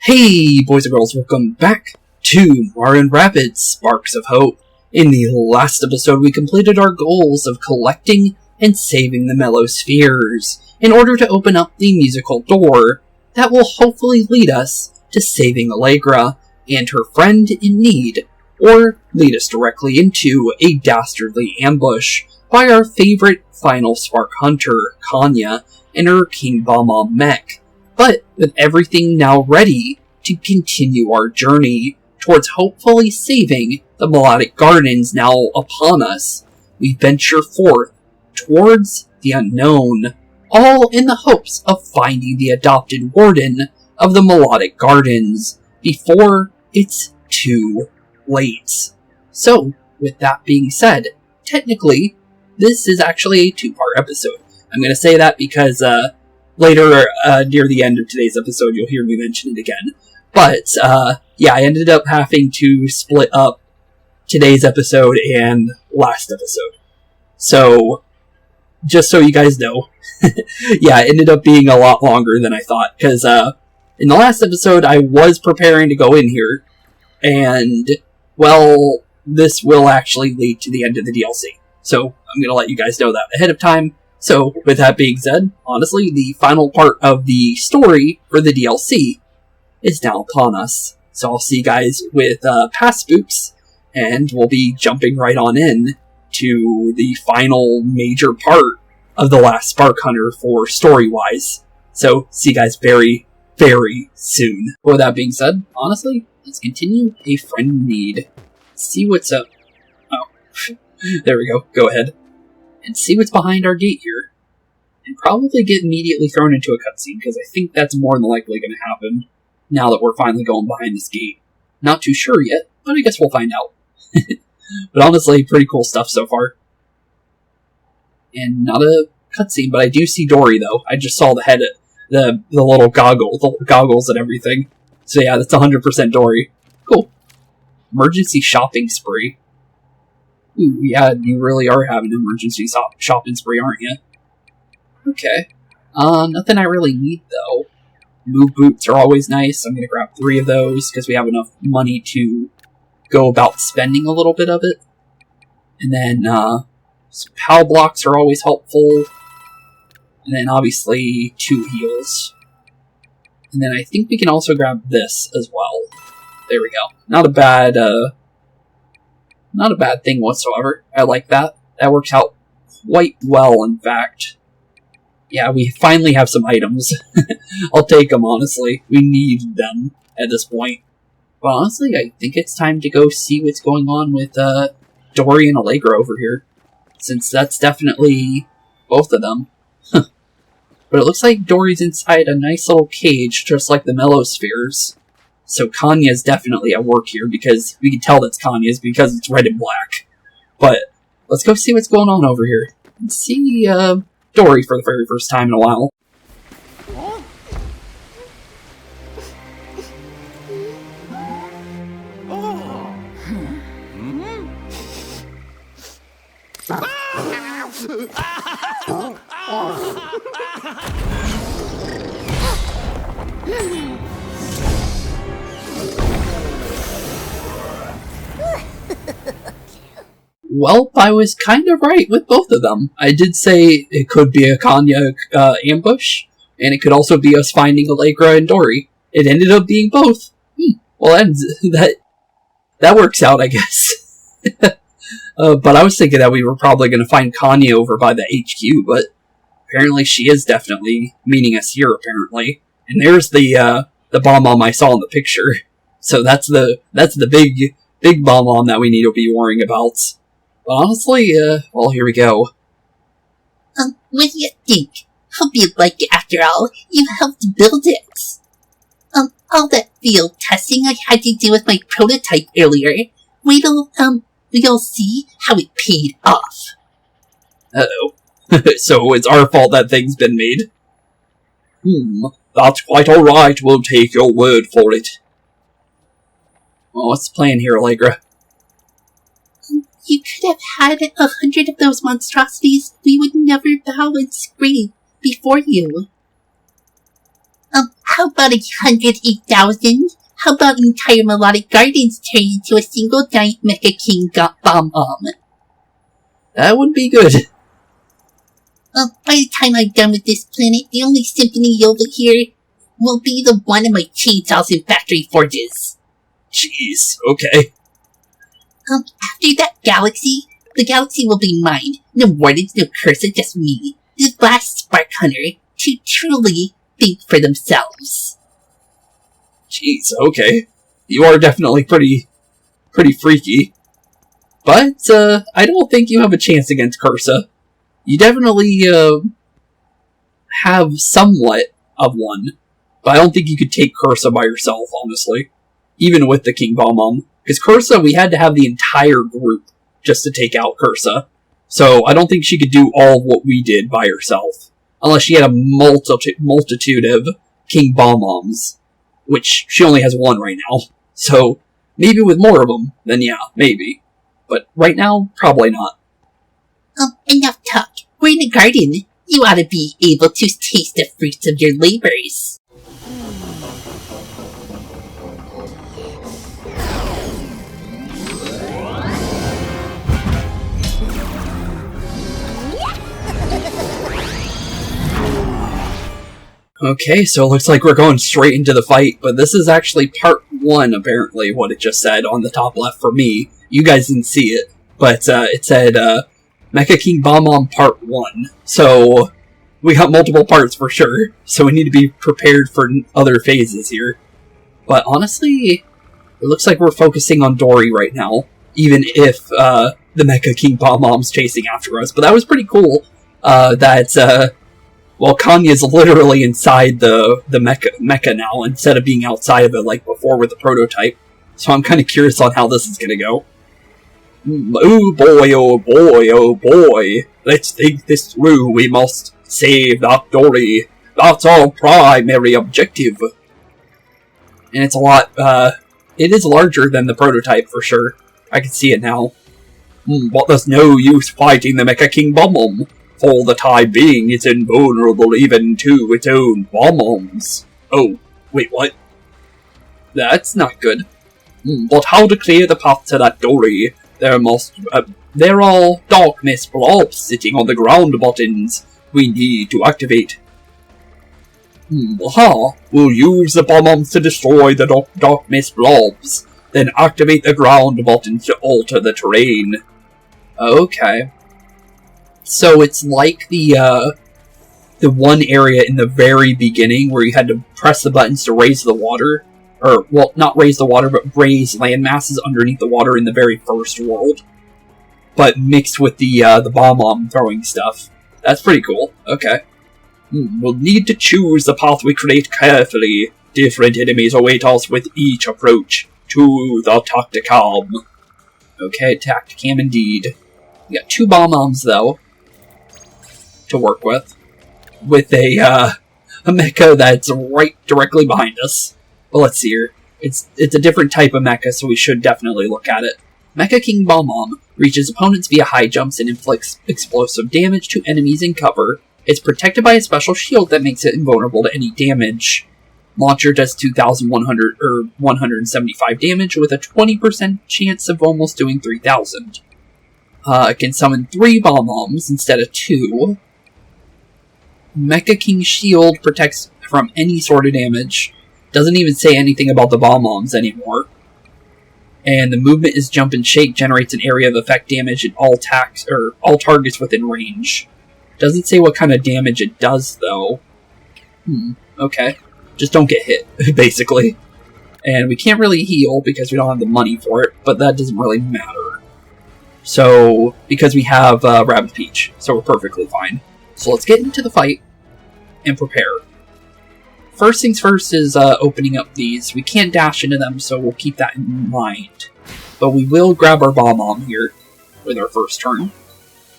Hey boys and girls, welcome back to Mario Rabbids Sparks of Hope. In the last episode we completed our goals of collecting and saving the mellow spheres in order to open up the musical door that will hopefully lead us to saving Allegra and her friend in need, or lead us directly into a dastardly ambush by our favorite final spark hunter, Kanya, and her King Bomb mech. But with everything now ready to continue our journey towards hopefully saving the melodic gardens now upon us, we venture forth towards the unknown, all in the hopes of finding the adopted warden of the melodic gardens before it's too late. So, with that being said, technically, this is actually a two-part episode. I'm going to say that because, later, near the end of today's episode, you'll hear me mention it again. But, yeah, I ended up having to split up today's episode and last episode. So, just so you guys know, yeah, it ended up being a lot longer than I thought. Because, in the last episode, I was preparing to go in here, and, well, this will actually lead to the end of the DLC. So, I'm going to let you guys know that ahead of time. So, with that being said, honestly, the final part of the story for the DLC is now upon us. So I'll see you guys with past Spooks, and we'll be jumping right on in to the final major part of the last Spark Hunter for story-wise. So, see you guys very, very soon. With that being said, honestly, let's continue A Friend in Need. See what's up. Oh, there we go. Go ahead. And see what's behind our gate here. And probably get immediately thrown into a cutscene, because I think that's more than likely going to happen now that we're finally going behind this gate. Not too sure yet, but I guess we'll find out. But honestly, pretty cool stuff so far. And not a cutscene, but I do see Dory, though. I just saw the head, the little goggles and everything. So yeah, that's 100% Dory. Cool. Emergency shopping spree. Ooh, yeah, you really are having an emergency shopping spree, aren't you? Okay. Nothing I really need, though. Move boots are always nice. I'm gonna grab 3 of those, because we have enough money to go about spending a little bit of it. And then, some POW blocks are always helpful. And then, obviously, 2 heals. And then I think we can also grab this as well. There we go. Not a bad thing whatsoever. I like that. That works out quite well, in fact. Yeah, we finally have some items. I'll take them, honestly. We need them at this point. But honestly, I think it's time to go see what's going on with Dory and Allegra over here. Since that's definitely both of them. But it looks like Dory's inside a nice little cage, just like the mellow spheres. So Kanya's definitely at work here, because we can tell that's Kanya's because it's red and black. But let's go see what's going on over here. And see Dory for the very first time in a while. Well, I was kind of right with both of them. I did say it could be a Kanya ambush, and it could also be us finding Allegra and Dory. It ended up being both. Well, that works out, I guess. But I was thinking that we were probably going to find Kanya over by the HQ, but apparently she is definitely meeting us here, apparently. And there's the bomb I saw in the picture. So that's the big bomb that we need to be worrying about. But honestly, well, here we go. What do you think? Hope you like it after all. You helped build it. All that field testing I had to do with my prototype earlier. We'll see how it paid off. Uh-oh. So it's our fault that thing's been made? That's quite alright. We'll take your word for it. Well, what's the plan here, Allegra? You could have had 100 of those monstrosities. We would never bow and scream before you. How about 108,000? How about entire melodic gardens turn into a single giant Mecha King bomb? That would be good. By the time I'm done with this planet, the only symphony over here will be the one of my chainsaws and factory forges. Jeez, okay. After that galaxy, the galaxy will be mine. No wardens, no Cursa, just me. The last Spark Hunter to truly think for themselves. Jeez, okay. You are definitely pretty freaky. But, I don't think you have a chance against Cursa. You definitely, have somewhat of one. But I don't think you could take Cursa by yourself, honestly. Even with the King Bomb. Because Cursa, we had to have the entire group just to take out Cursa. So I don't think she could do all of what we did by herself. Unless she had a multitude of King Bombs. Which she only has one right now. So, maybe with more of them, then yeah, maybe. But right now, probably not. Enough talk. We're in a garden. You ought to be able to taste the fruits of your labors. Okay, so it looks like we're going straight into the fight, but this is actually part 1, apparently, what it just said on the top left for me. You guys didn't see it, but it said, Mecha King Bomb Part 1. So, we got multiple parts for sure, so we need to be prepared for other phases here. But honestly, it looks like we're focusing on Dory right now, even if, the Mecha King Bomb's chasing after us. But that was pretty cool, well, Kanya's literally inside the mecha now, instead of being outside of it like before with the prototype. So I'm kind of curious on how this is going to go. Oh boy, oh boy, oh boy. Let's think this through. We must save that Dory. That's our primary objective. And it's a lot, it is larger than the prototype for sure. I can see it now. But there's no use fighting the Mecha King Bomb. For the time being, it's invulnerable even to its own bombs. Oh, wait, what? That's not good. But how to clear the path to that Dory? There are dark mist blobs sitting on the ground buttons we need to activate. We'll use the bombs to destroy the dark mist blobs, then activate the ground buttons to alter the terrain. Okay. So it's like the one area in the very beginning where you had to press the buttons to raise the water. Or, well, not raise the water, but raise land masses underneath the water in the very first world. But mixed with the bomb throwing stuff. That's pretty cool. Okay. We'll need to choose the path we create carefully. Different enemies await us with each approach to the Tacticam. Okay, Tacticam indeed. We got 2 bombs though to work with a mecha that's right directly behind us. But let's see here. It's a different type of mecha, so we should definitely look at it. Mecha King Bomb reaches opponents via high jumps and inflicts explosive damage to enemies in cover. It's protected by a special shield that makes it invulnerable to any damage. Launcher does 2,100 or 175 damage with a 20% chance of almost doing 3,000. It can summon 3 bombs instead of 2. Mecha King Shield protects from any sort of damage. Doesn't even say anything about the bombs anymore. And the movement is jump and shake, generates an area of effect damage in all targets within range. Doesn't say what kind of damage it does though. Okay. Just don't get hit, basically. And we can't really heal because we don't have the money for it, but that doesn't really matter. So, because we have Rabbid Peach, so we're perfectly fine. So let's get into the fight and prepare. First things first is opening up these. We can't dash into them, so we'll keep that in mind. But we will grab our bomb here with our first turn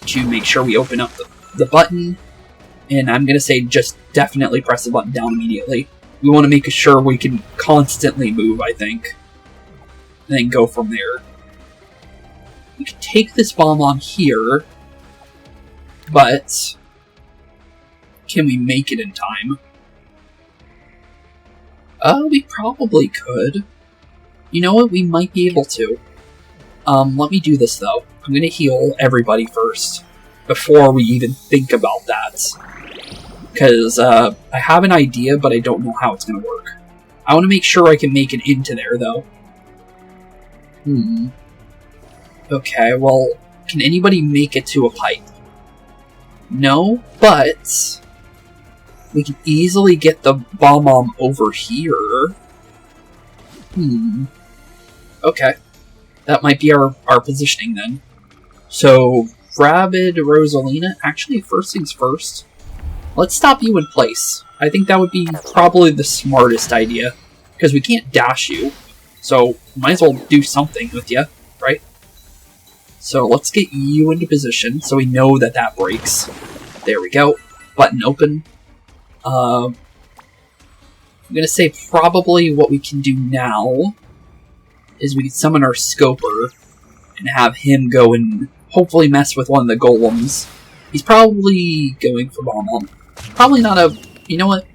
to make sure we open up the button. And I'm going to say just definitely press the button down immediately. We want to make sure we can constantly move, I think. And then go from there. We can take this bomb here. But can we make it in time? We probably could. You know what? We might be able to. Let me do this, though. I'm gonna heal everybody first, before we even think about that. Because, I have an idea, but I don't know how it's gonna work. I want to make sure I can make it into there, though. Okay, well, can anybody make it to a pipe? No, but we can easily get the bomb over here. Okay. That might be our positioning then. So, Rabbid, Rosalina, actually, first things first. Let's stop you in place. I think that would be probably the smartest idea. Because we can't dash you. So, might as well do something with you, right? So, let's get you into position so we know that that breaks. There we go. Button open. I'm going to say probably what we can do now is we can summon our Scoper and have him go and hopefully mess with one of the golems. He's probably going for Bomb. Probably not a... You know what?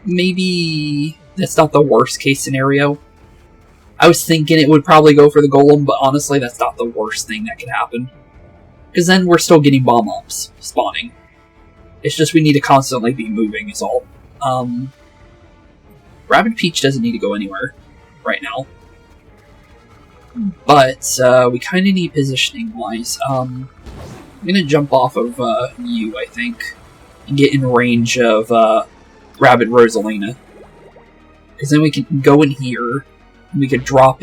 Maybe that's not the worst case scenario. I was thinking it would probably go for the golem, but honestly that's not the worst thing that could happen. Because then we're still getting bomb-ups spawning. It's just we need to constantly be moving is all. Rabbid Peach doesn't need to go anywhere right now. But we kind of need positioning-wise. I'm going to jump off of you, I think, and get in range of Rabbid Rosalina. Because then we can go in here, and we could drop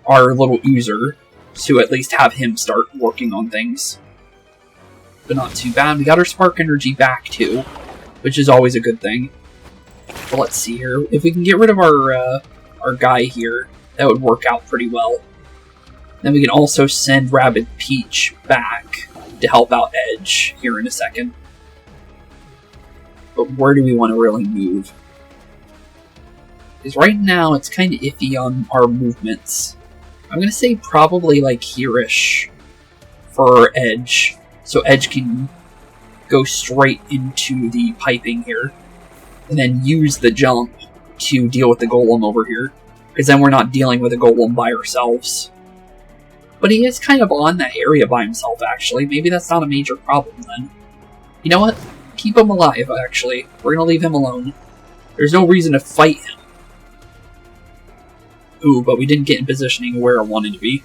our little user to at least have him start working on things. But not too bad. We got our spark energy back too, which is always a good thing. But let's see here. If we can get rid of our guy here, that would work out pretty well. Then we can also send Rabbid Peach back to help out Edge here in a second. But where do we want to really move? Because right now it's kind of iffy on our movements. I'm going to say probably like here-ish for Edge. So Edge can go straight into the piping here. And then use the jump to deal with the golem over here. Because then we're not dealing with a golem by ourselves. But he is kind of on that area by himself, actually. Maybe that's not a major problem then. You know what? Keep him alive, actually. We're going to leave him alone. There's no reason to fight him. Ooh, but we didn't get in positioning where I wanted to be.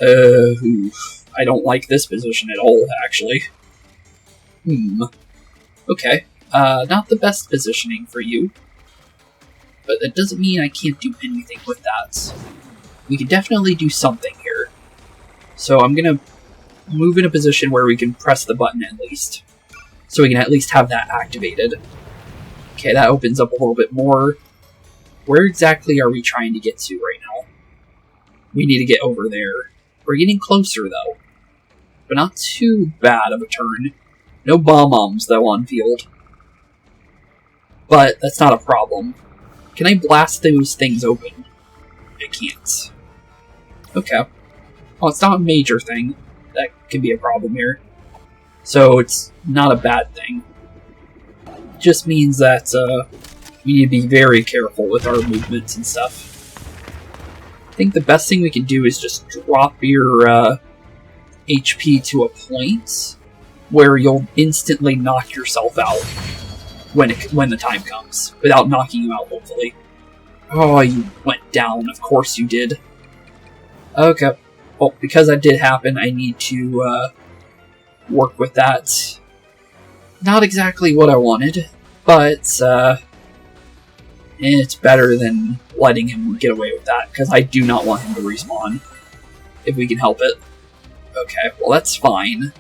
I don't like this position at all, actually. Okay. Not the best positioning for you. But that doesn't mean I can't do anything with that. We can definitely do something here. So I'm gonna move in a position where we can press the button at least. So we can at least have that activated. Okay, that opens up a little bit more. Where exactly are we trying to get to right now? We need to get over there. We're getting closer though. But not too bad of a turn. No bomb-oms though on field. But that's not a problem. Can I blast those things open? I can't. Okay. Well, it's not a major thing. That can be a problem here. So it's not a bad thing. It just means that we need to be very careful with our movements and stuff. I think the best thing we can do is just drop your HP to a point where you'll instantly knock yourself out when the time comes, without knocking you out, hopefully. Oh, you went down. Of course you did. Okay. Well, because that did happen, I need to work with that. Not exactly what I wanted, but it's better than letting him get away with that, because I do not want him to respawn, if we can help it. Okay, well that's fine.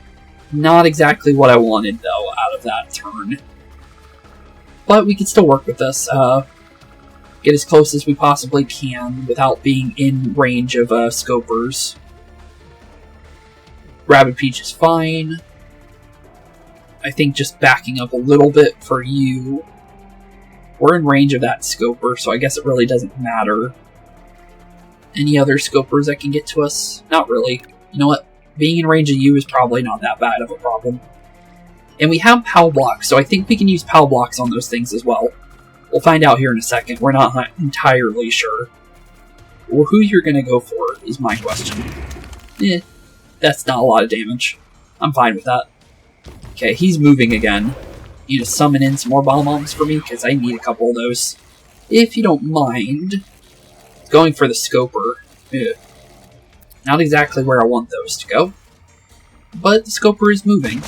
Not exactly what I wanted, though, out of that turn. But we can still work with this. Get as close as we possibly can without being in range of scopers. Rabbid Peach is fine. I think just backing up a little bit for you. We're in range of that scoper, so I guess it really doesn't matter. Any other scopers that can get to us? Not really. You know what? Being in range of you is probably not that bad of a problem. And we have POW blocks, so I think we can use POW blocks on those things as well. We'll find out here in a second. We're not entirely sure. Or who you're going to go for is my question. That's not a lot of damage. I'm fine with that. Okay, he's moving again. Need to summon in some more bomb-bombs for me, because I need a couple of those. If you don't mind. Going for the scoper. Not exactly where I want those to go. But the scoper is moving.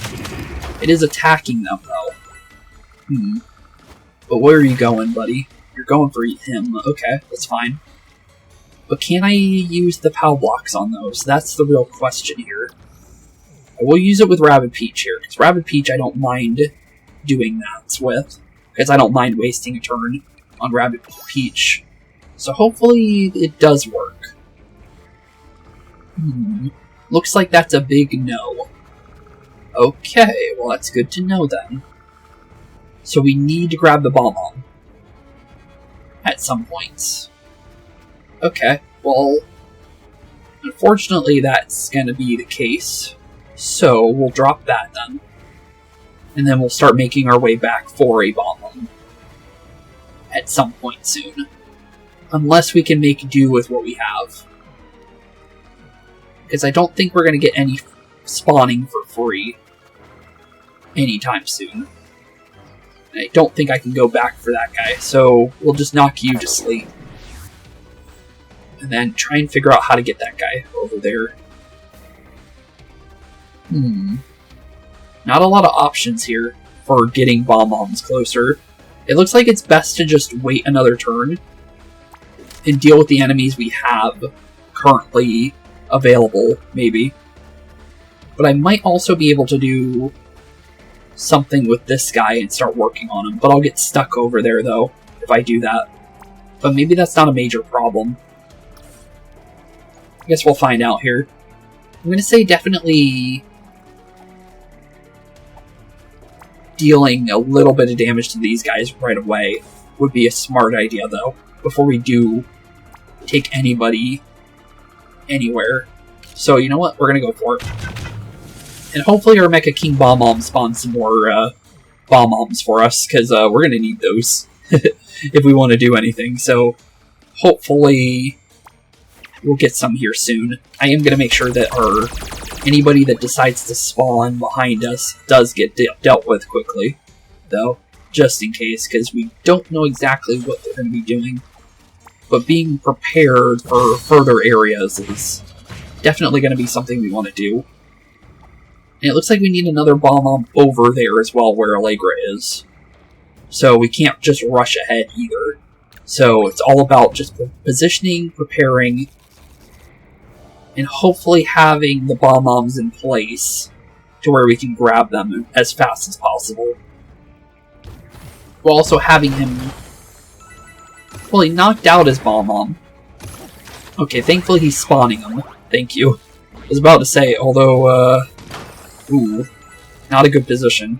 It is attacking them, though. But where are you going, buddy? You're going for him. Okay, that's fine. But can I use the POW blocks on those? That's the real question here. I will use it with Rabbid Peach here, because Rabbid Peach I don't mind doing that with. Because I don't mind wasting a turn on Rabbid Peach. So hopefully it does work. Looks like that's a big no. Okay, well that's good to know then. So we need to grab the bomb-bomb. At some points. Okay, well, unfortunately that's going to be the case. So we'll drop that then. And then we'll start making our way back for a bomb-bomb. At some point soon. Unless we can make do with what we have. Because I don't think we're going to get any spawning for free anytime soon. I don't think I can go back for that guy, so we'll just knock you to sleep. And then try and figure out how to get that guy over there. Not a lot of options here for getting bomb-bombs closer. It looks like it's best to just wait another turn and deal with the enemies we have currently available, maybe. But I might also be able to do something with this guy and start working on him. But I'll get stuck over there, though, if I do that. But maybe that's not a major problem. I guess we'll find out here. I'm going to say definitely dealing a little bit of damage to these guys right away would be a smart idea, though, before we do take anybody anywhere. So, you know what? We're going to go for it. And hopefully our Mecha King Bomb-Bomb spawns some more Bomb-Bombs for us, because we're going to need those if we want to do anything. So, hopefully we'll get some here soon. I am going to make sure that anybody that decides to spawn behind us does get dealt with quickly, though, just in case, because we don't know exactly what they're going to be doing. But being prepared for further areas is definitely going to be something we want to do. And it looks like we need another bomb over there as well, where Allegra is. So we can't just rush ahead either. So it's all about just positioning, preparing, and hopefully having the bomb-bombs in place to where we can grab them as fast as possible. While also having him... Well, he knocked out his bomb-bomb. Okay, thankfully he's spawning them. Thank you. I was about to say, although, ooh, not a good position.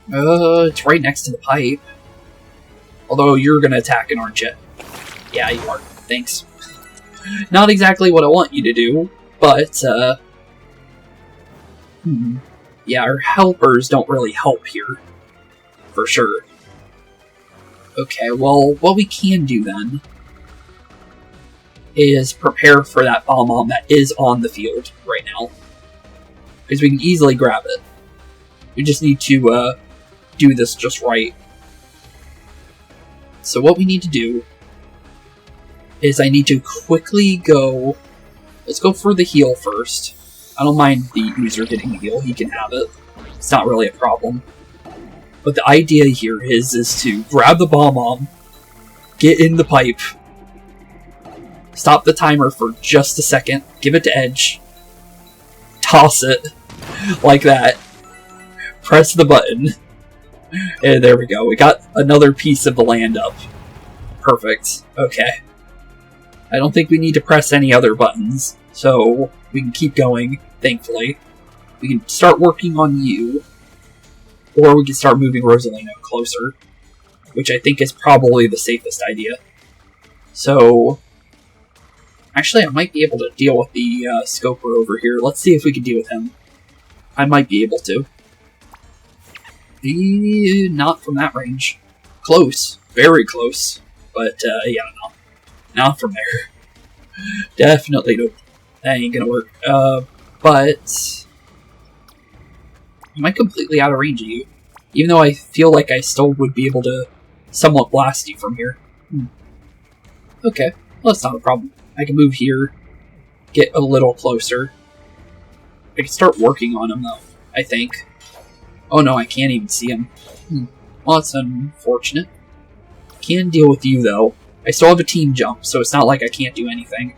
It's right next to the pipe. Although you're gonna attack it, aren't you? Yeah, you are. Thanks. Not exactly what I want you to do, but, yeah, our helpers don't really help here. For sure. Okay, well, what we can do then is prepare for that bomb-bomb that is on the field right now. Because we can easily grab it. We just need to, do this just right. So what we need to do is I need to quickly go... Let's go for the heal first. I don't mind the user getting the heal. He can have it. It's not really a problem. But the idea here is to grab the bomb-bomb, get in the pipe, stop the timer for just a second, give it to Edge, toss it, like that, press the button, and there we go. We got another piece of the land up. Perfect. Okay. I don't think we need to press any other buttons, so we can keep going, thankfully. We can start working on you, or we can start moving Rosalina closer, which I think is probably the safest idea. So, actually I might be able to deal with the Scoper over here. Let's see if we can deal with him. I might be able to. Not from that range. Close. Very close. But, yeah, no. Not from there. Definitely nope. That ain't gonna work. But... am I completely out of range of you? Even though I feel like I still would be able to somewhat blast you from here. Okay. Well, that's not a problem. I can move here. Get a little closer. I can start working on him, though. I think. Oh no, I can't even see him. Well, that's unfortunate. Can deal with you, though. I still have a team jump, so it's not like I can't do anything.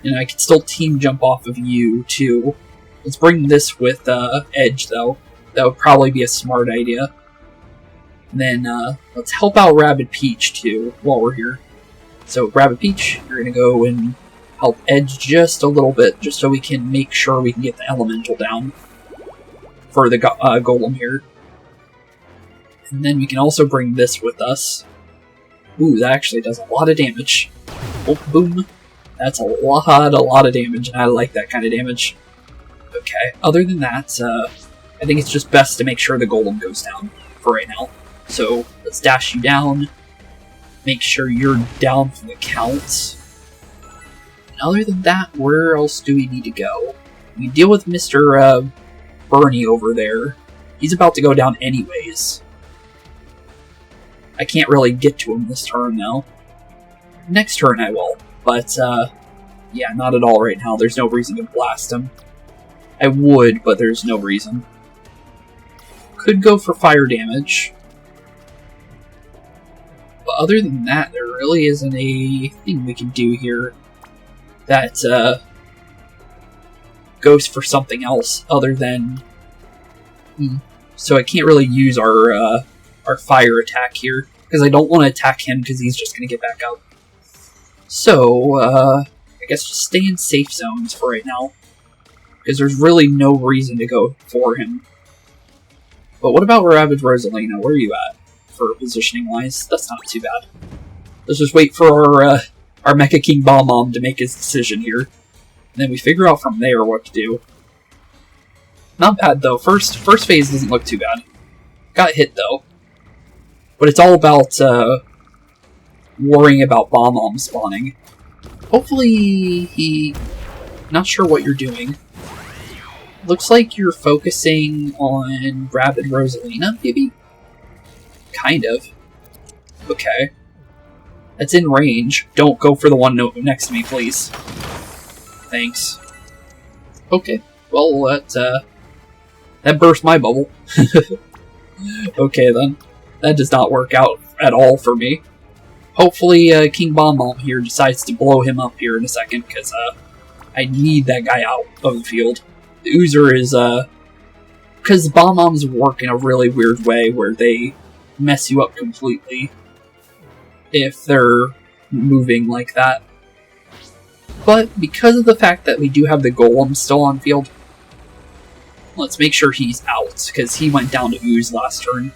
And I can still team jump off of you, too. Let's bring this with Edge, though. That would probably be a smart idea. And then, let's help out Rabbid Peach, too, while we're here. So, Rabbid Peach, you're going to go and help Edge just a little bit, just so we can make sure we can get the Elemental down for the Golem here. And then we can also bring this with us. Ooh, that actually does a lot of damage. Oh, boom. That's a lot of damage, and I like that kind of damage. Okay, other than that, I think it's just best to make sure the Golem goes down for right now. So, let's dash you down. Make sure you're down for the count. And other than that, where else do we need to go? We deal with Mr. Bernie over there. He's about to go down anyways. I can't really get to him this turn, though. Next turn I will, but, yeah, not at all right now. There's no reason to blast him. I would, but there's no reason. Could go for fire damage. But other than that, there really isn't a thing we can do here that, goes for something else other than... So I can't really use our fire attack here, because I don't want to attack him because he's just going to get back up. So, I guess just stay in safe zones for right now, because there's really no reason to go for him. But what about Rabbids Rosalina? Where are you at for positioning-wise? That's not too bad. Let's just wait for our Mecha King Bomb to make his decision here, and then we figure out from there what to do. Not bad, though. First phase doesn't look too bad. Got hit, though. But it's all about worrying about Bomb spawning. Hopefully he... Not sure what you're doing. Looks like you're focusing on Rabbids Rosalina, maybe? Kind of. Okay. That's in range. Don't go for the one next to me, please. Thanks. Okay. Well, that burst my bubble. Okay, then. That does not work out at all for me. Hopefully, King Bomb here decides to blow him up here in a second, because, I need that guy out of the field. The Oozer is, because Bombs work in a really weird way, where they mess you up completely if they're moving like that. But, because of the fact that we do have the Golem still on field, let's make sure he's out, because he went down to Ooze last turn.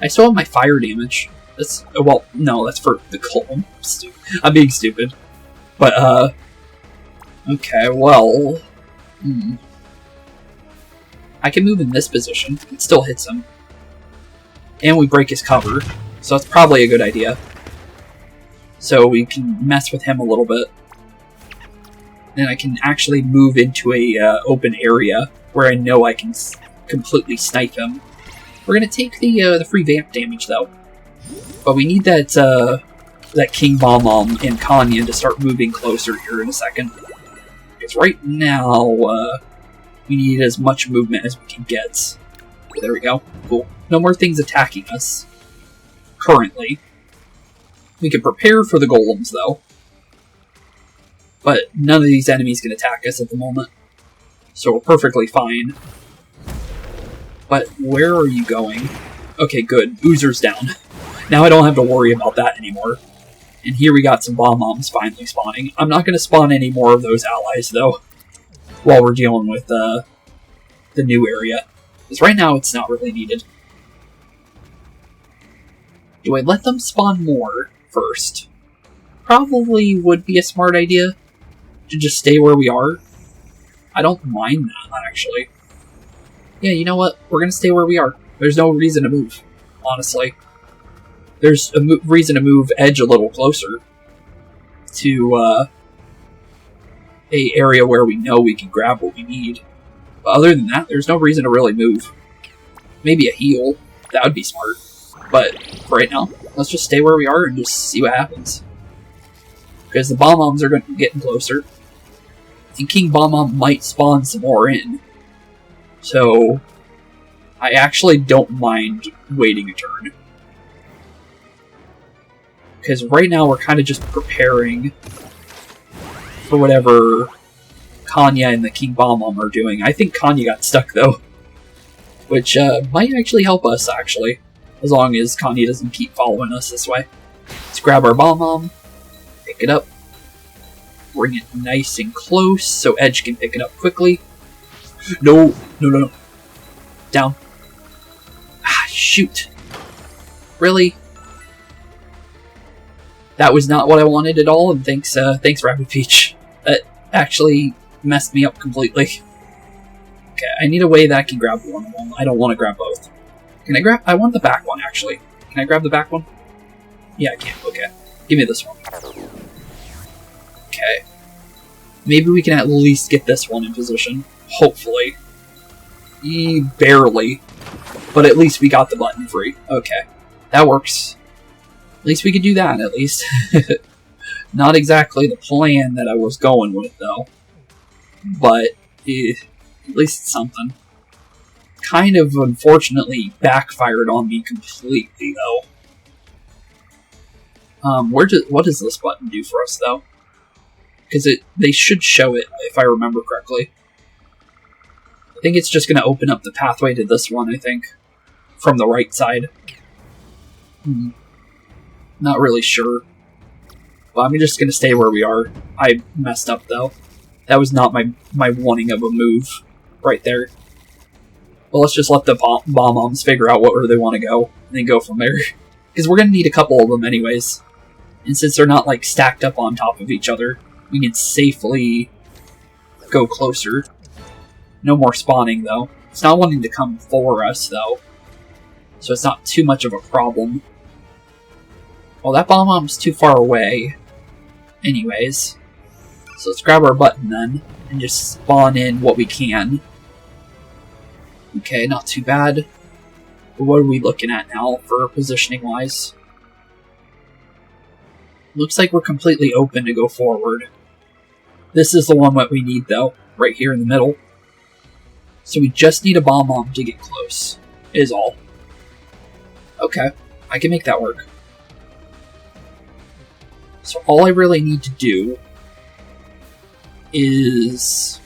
I still have my fire damage. That's, well, no, that's for the Golem. I'm being stupid. But, okay, well... I can move in this position. It still hits him. And we break his cover, so that's probably a good idea. So we can mess with him a little bit. Then I can actually move into a open area where I know I can completely snipe him. We're gonna take the free vamp damage though, but we need that that King Bomb and Kanya to start moving closer here in a second. Because right now we need as much movement as we can get. There we go. Cool. No more things attacking us currently. We can prepare for the golems though. But none of these enemies can attack us at the moment. So we're perfectly fine. But where are you going? Okay, good. Oozer's down. Now I don't have to worry about that anymore. And here we got some Bombs finally spawning. I'm not going to spawn any more of those allies, though, while we're dealing with the new area. Because right now it's not really needed. Do I let them spawn more first? Probably would be a smart idea to just stay where we are. I don't mind that, actually. Yeah, you know what? We're going to stay where we are. There's no reason to move. honestly. There's a reason to move Edge a little closer to a area where we know we can grab what we need. But other than that, there's no reason to really move. Maybe a heal. That would be smart. But for right now, let's just stay where we are and just see what happens. Because the Bomb-Bombs are getting closer. And King Bomb-Bomb might spawn some more in. So I actually don't mind waiting a turn. Because right now we're kind of just preparing for whatever Kanya and the King Bomb-Bomb are doing. I think Kanya got stuck though. Which might actually help us, actually. As long as Kanya doesn't keep following us this way. Let's grab our Bomb-Bomb. Pick it up. Bring it nice and close so Edge can pick it up quickly. No. Down. Ah, shoot. Really? That was not what I wanted at all, and thanks Rabbid Peach. That actually messed me up completely. Okay, I need a way that I can grab one of them. I don't want to grab both. Can I grab... I want the back one, actually. Can I grab the back one? Yeah, I can. Okay. Give me this one. Okay. Maybe we can at least get this one in position. Hopefully. Barely. But at least we got the button free. Okay. That works. At least we could do that, at least. Not exactly the plan that I was going with, though. But, at least something. Kind of, unfortunately, backfired on me completely, though. What does this button do for us, though? Because they should show it, if I remember correctly. I think it's just going to open up the pathway to this one, I think. From the right side. Not really sure. But I'm just going to stay where we are. I messed up, though. That was not my wanting of a move right there. Well, let's just let the Bomb-Bombs figure out where they want to go, and then go from there. Because we're going to need a couple of them anyways. And since they're not, like, stacked up on top of each other, we can safely go closer. No more spawning, though. It's not wanting to come for us, though. So it's not too much of a problem. Well, that Bomb-Bomb's too far away. Anyways. So let's grab our button, then, and just spawn in what we can. Okay, not too bad. But what are we looking at now for positioning-wise? Looks like we're completely open to go forward. This is the one that we need, though, right here in the middle. So we just need a Bomb-Bomb to get close, is all. Okay, I can make that work. So all I really need to do is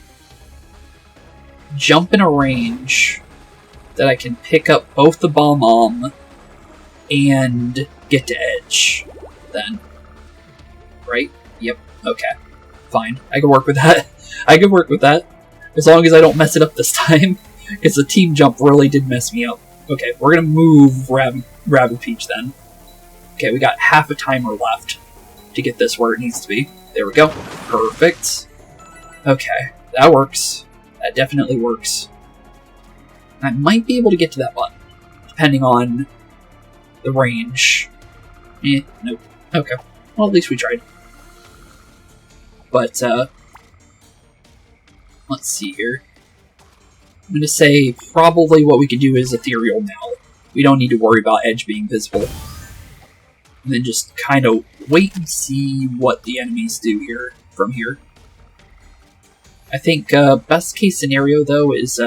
jump in a range that I can pick up both the Bomb-Bomb and get to Edge, then. Right? Yep. Okay. Fine. I can work with that. I can work with that. As long as I don't mess it up this time. Because the team jump really did mess me up. Okay, we're gonna move Rabbid Peach then. Okay, we got half a timer left to get this where it needs to be. There we go. Perfect. Okay, that works. That definitely works. I might be able to get to that button, depending on the range. Nope. Okay. Well, at least we tried. But, let's see here. I'm going to say probably what we could do is ethereal now. We don't need to worry about Edge being visible. And then just kind of wait and see what the enemies do here from here. I think best case scenario, though, is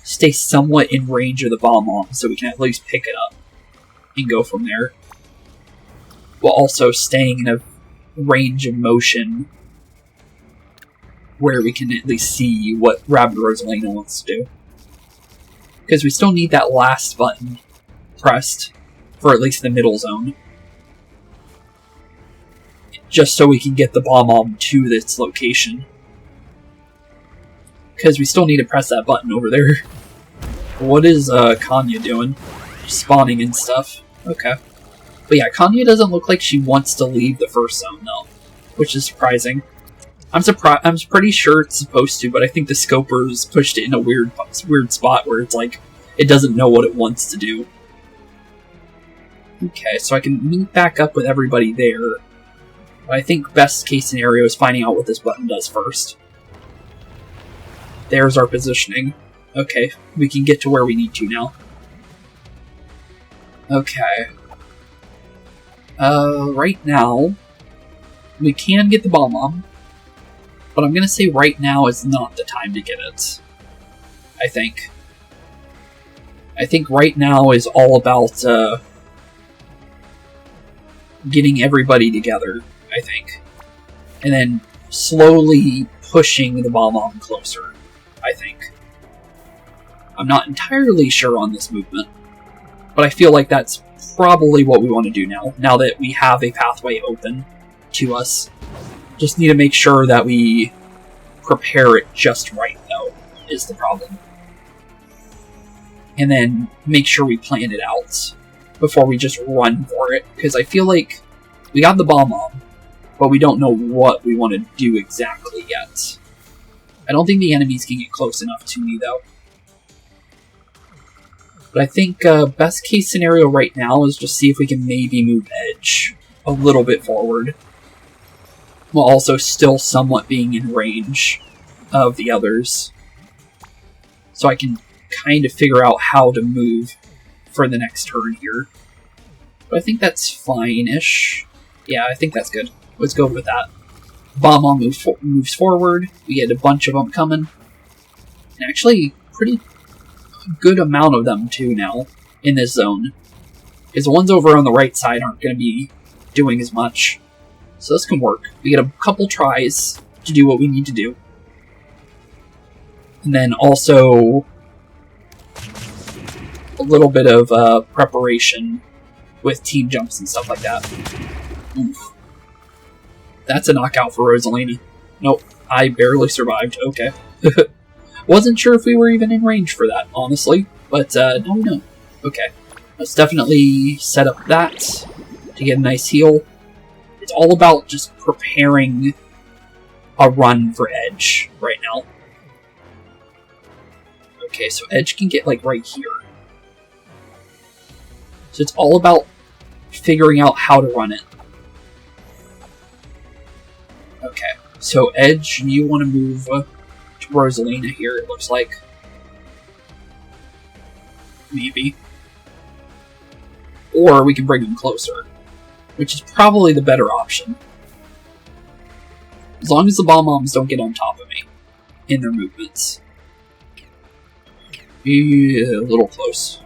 stay somewhat in range of the Bomb-Bomb so we can at least pick it up and go from there. While also staying in a range of motion where we can at least see what Rabbid Rosalina wants to do. Because we still need that last button pressed for at least the middle zone. Just so we can get the Bomb-Bomb to this location. Because we still need to press that button over there. What is Kanya doing? Spawning and stuff. Okay. But yeah, Kanya doesn't look like she wants to leave the first zone, though. Which is surprising. I'm pretty sure it's supposed to, but I think the scopers pushed it in a weird spot where it's like, it doesn't know what it wants to do. Okay, so I can meet back up with everybody there. But I think best case scenario is finding out what this button does first. There's our positioning. Okay, we can get to where we need to now. Okay. Right now, we can get the bomb, but I'm gonna say right now is not the time to get it. I think right now is all about, getting everybody together, I think. And then slowly pushing the bomb closer, I think. I'm not entirely sure on this movement, but I feel like that's probably what we want to do now that we have a pathway open to us. Just need to make sure that we prepare it just right, though, is the problem. And then make sure we plan it out before we just run for it, because I feel like we got the bomb on, but we don't know what we want to do exactly yet. I don't think the enemies can get close enough to me, though. But I think best case scenario right now is just see if we can maybe move Edge a little bit forward, while also still somewhat being in range of the others. So I can kind of figure out how to move for the next turn here. But I think that's fine-ish. Yeah, I think that's good. Let's go with that. Bomb moves forward. We get a bunch of them coming. And actually, pretty good amount of them, too, now, in this zone. Because the ones over on the right side aren't going to be doing as much. So this can work. We get a couple tries to do what we need to do. And then also a little bit of preparation with team jumps and stuff like that. Oof. That's a knockout for Rosalina. Nope, I barely survived. Okay. Wasn't sure if we were even in range for that, honestly. But, no. Okay. Let's definitely set up that to get a nice heal. It's all about just preparing a run for Edge right now. Okay, so Edge can get, like, right here. So it's all about figuring out how to run it. Okay, so Edge, you want to move to Rosalina here, it looks like. Maybe. Or we can bring him closer, which is probably the better option. As long as the bomb-bombs don't get on top of me in their movements. Yeah, a little close.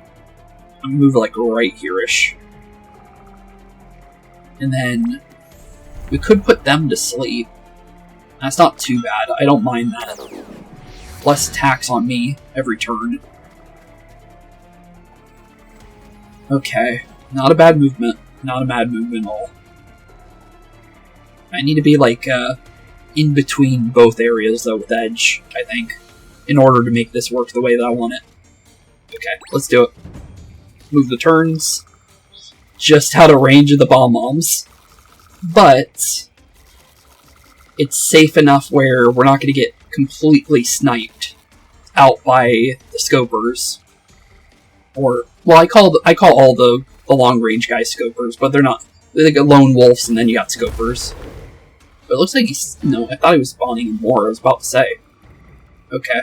I'm gonna move like right here-ish. And then we could put them to sleep. That's not too bad. I don't mind that. Less attacks on me every turn. Okay. Not a bad movement. Not a bad movement at all. I need to be like in between both areas though with Edge, I think, in order to make this work the way that I want it. Okay, let's do it. Move the turns. Just out of range of the bomb-bombs. But it's safe enough where we're not going to get completely sniped out by the scopers. Or, well, I call all the long-range guys scopers, but they're not. They're like lone wolves, and then you got scopers. But it looks like he's... No, I thought he was spawning more, I was about to say. Okay.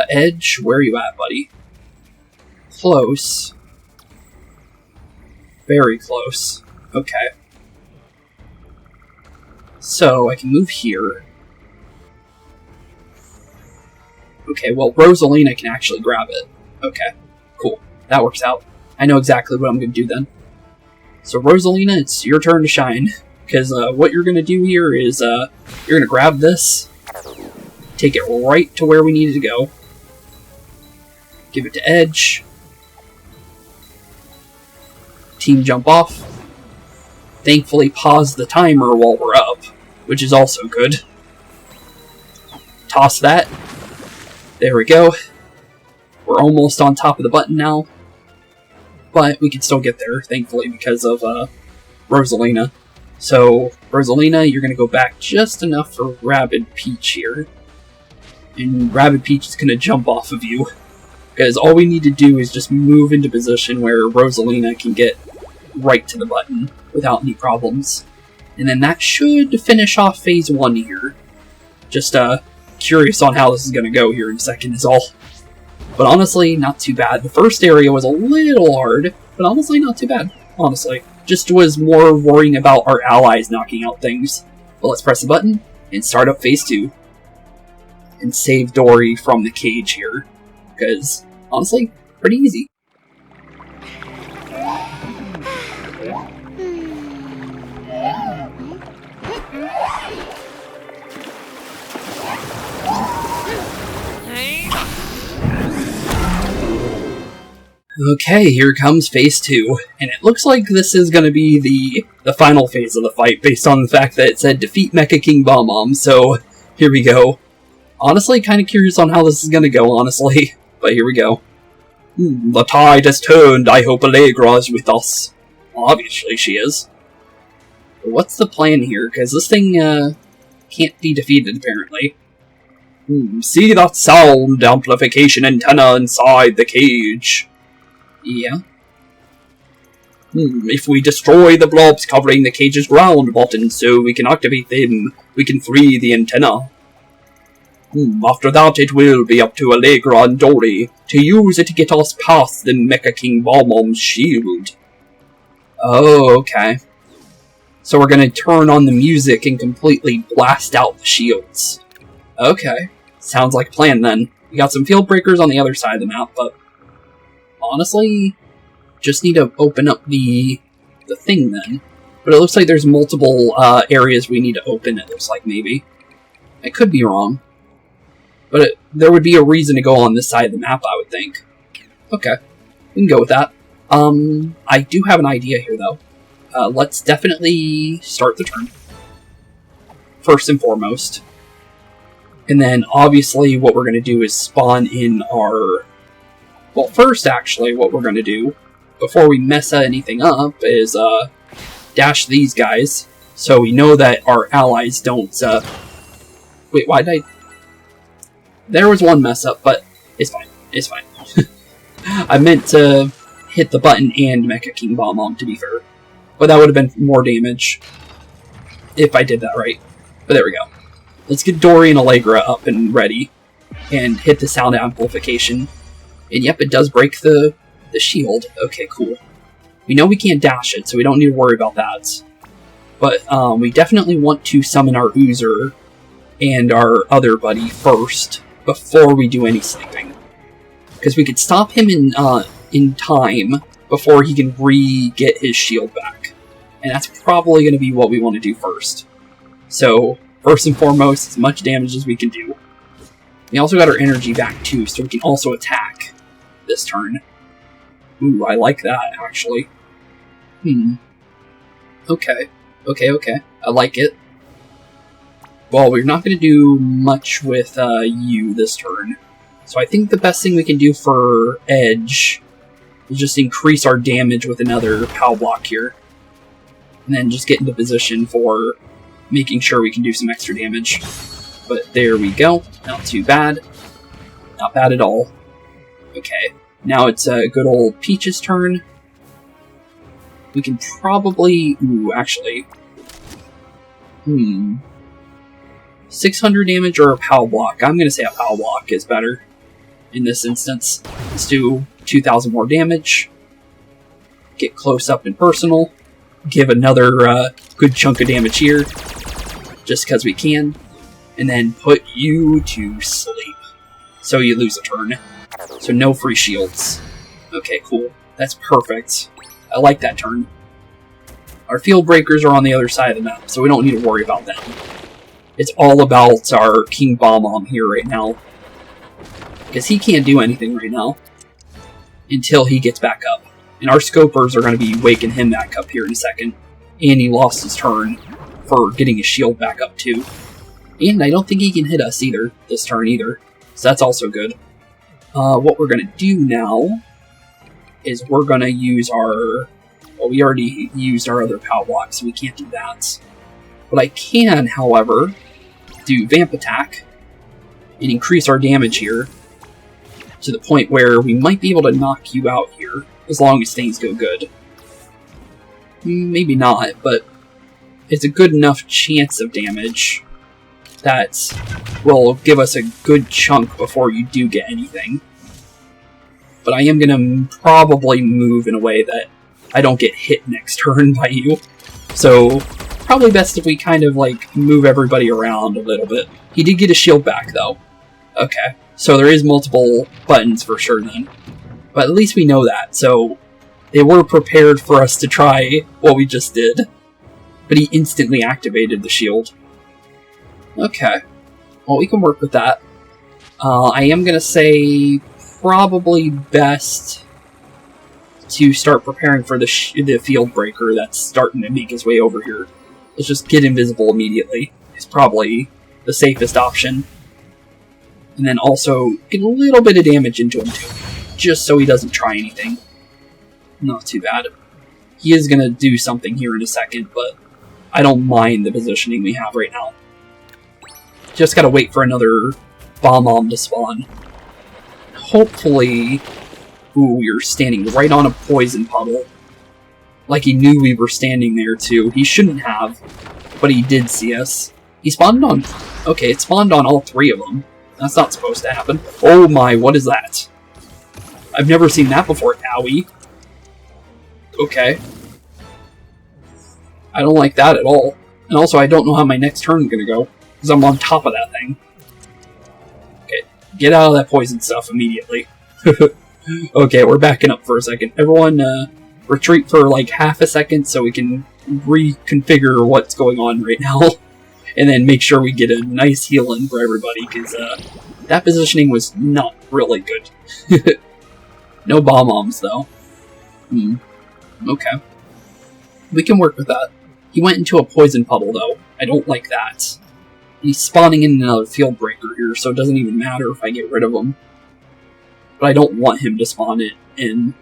Edge, where are you at, buddy? Close. Very close. Okay. So, I can move here. Okay, well, Rosalina can actually grab it. Okay, cool. That works out. I know exactly what I'm going to do then. So, Rosalina, it's your turn to shine. Because what you're going to do here is you're going to grab this, take it right to where we need it to go, give it to Edge, team jump off, thankfully pause the timer while we're up, which is also good. Toss that. There we go. We're almost on top of the button now, but we can still get there, thankfully, because of Rosalina. So, Rosalina, you're going to go back just enough for Rabbid Peach here. And Rabbid Peach is going to jump off of you. Because all we need to do is just move into position where Rosalina can get right to the button without any problems. And then that should finish off phase 1 here. Just curious on how this is going to go here in a second is all. But honestly, not too bad. The first area was a little hard, but honestly not too bad, honestly. Just was more worrying about our allies knocking out things. But let's press the button and start up phase 2. And save Dory from the cage here. Because, honestly, pretty easy. Okay, here comes phase 2, and it looks like this is going to be the final phase of the fight, based on the fact that it said defeat Mecha King Bob-Omb, so here we go. Honestly, kind of curious on how this is going to go, honestly, but here we go. The tide has turned, I hope Allegra is with us. Obviously she is. But what's the plan here, because this thing can't be defeated, apparently. See that sound amplification antenna inside the cage? Yeah. If we destroy the blobs covering the cage's ground button so we can activate them, we can free the antenna. After that, it will be up to Allegra and Dory to use it to get us past the Mecha King Bob-Omb's shield. Oh, okay. So we're gonna turn on the music and completely blast out the shields. Okay. Sounds like a plan then. We got some field breakers on the other side of the map, but honestly, just need to open up the thing then. But it looks like there's multiple areas we need to open, it looks like, maybe. I could be wrong. But there would be a reason to go on this side of the map, I would think. Okay, we can go with that. I do have an idea here, though. Let's definitely start the turn. First and foremost. And then, obviously, what we're going to do is spawn in our... Well, first, actually, what we're going to do, before we mess anything up, is dash these guys, so we know that our allies don't... Wait, why did I... There was one mess up, but it's fine. It's fine. I meant to hit the button and Mecha King Bob-Omb, to be fair. But that would have been more damage if I did that right. But there we go. Let's get Dory and Allegra up and ready. And hit the sound amplification. And yep, it does break the shield. Okay, cool. We know we can't dash it, so we don't need to worry about that. But we definitely want to summon our Oozer and our other buddy first, before we do any sleeping. Because we could stop him in time before he can re-get his shield back. And that's probably going to be what we want to do first. So, first and foremost, as much damage as we can do. We also got our energy back too, so we can also attack this turn. Ooh, I like that, actually. Okay. Okay. I like it. Well, we're not going to do much with you this turn. So I think the best thing we can do for Edge is just increase our damage with another POW block here. And then just get into position for making sure we can do some extra damage. But there we go. Not too bad. Not bad at all. Okay. Now it's a good old Peach's turn. We can probably... Ooh, actually... 600 damage or a POW block? I'm going to say a POW block is better in this instance. Let's do 2,000 more damage. Get close up and personal. Give another good chunk of damage here. Just because we can. And then put you to sleep. So you lose a turn. So no free shields. Okay, cool. That's perfect. I like that turn. Our field breakers are on the other side of the map, so we don't need to worry about them. It's all about our King Bob-Omb here right now. Because he can't do anything right now. Until he gets back up. And our scopers are going to be waking him back up here in a second. And he lost his turn for getting his shield back up too. And I don't think he can hit us either, this turn either. So that's also good. What we're going to do now is we're going to use our... Well, we already used our other POW block, so we can't do that. But I can, however, do Vamp Attack and increase our damage here to the point where we might be able to knock you out here, as long as things go good. maybe not, but it's a good enough chance of damage that will give us a good chunk before you do get anything. But I am going to probably move in a way that I don't get hit next turn by you. So, probably best if we kind of, like, move everybody around a little bit. He did get a shield back, though. Okay, so there is multiple buttons for sure then. But at least we know that, so they were prepared for us to try what we just did. But he instantly activated the shield. Okay, well, we can work with that. I am going to say probably best to start preparing for the field breaker that's starting to make his way over here. Let's just get invisible immediately. It's probably the safest option. And then also get a little bit of damage into him too, just so he doesn't try anything. Not too bad. He is going to do something here in a second, but I don't mind the positioning we have right now. Just gotta wait for another bomb to spawn. Hopefully... Ooh, we are standing right on a poison puddle. Like he knew we were standing there too. He shouldn't have, but he did see us. He spawned on... Okay, it spawned on all three of them. That's not supposed to happen. Oh my, what is that? I've never seen that before, owie. Okay. I don't like that at all. And also, I don't know how my next turn is going to go, because I'm on top of that thing. Okay, get out of that poison stuff immediately. Okay, we're backing up for a second. Everyone, retreat for like half a second so we can reconfigure what's going on right now. And then make sure we get a nice heal in for everybody, because that positioning was not really good. No bomb-oms, though. Okay. We can work with that. He went into a poison puddle, though. I don't like that. He's spawning in another field breaker here, so it doesn't even matter if I get rid of him. But I don't want him to spawn it in.